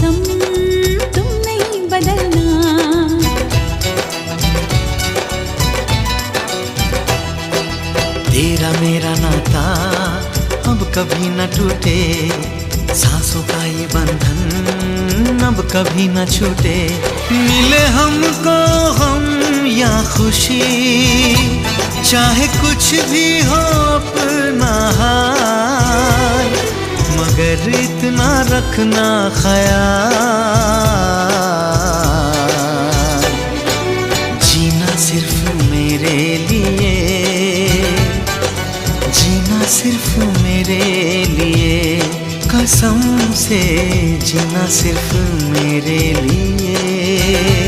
कसम तुम नहीं बदलना। तेरा मेरा नाता अब कभी न टूटे, सांसों का ये बंधन अब कभी न छूटे। मिले हमको हम या खुशी, चाहे कुछ भी हो अपना हाल, मगर इतना रखना ख्याल, जीना सिर्फ मेरे लिए, जीना सिर्फ मेरे लिए, कसम से जीना सिर्फ मेरे लिए।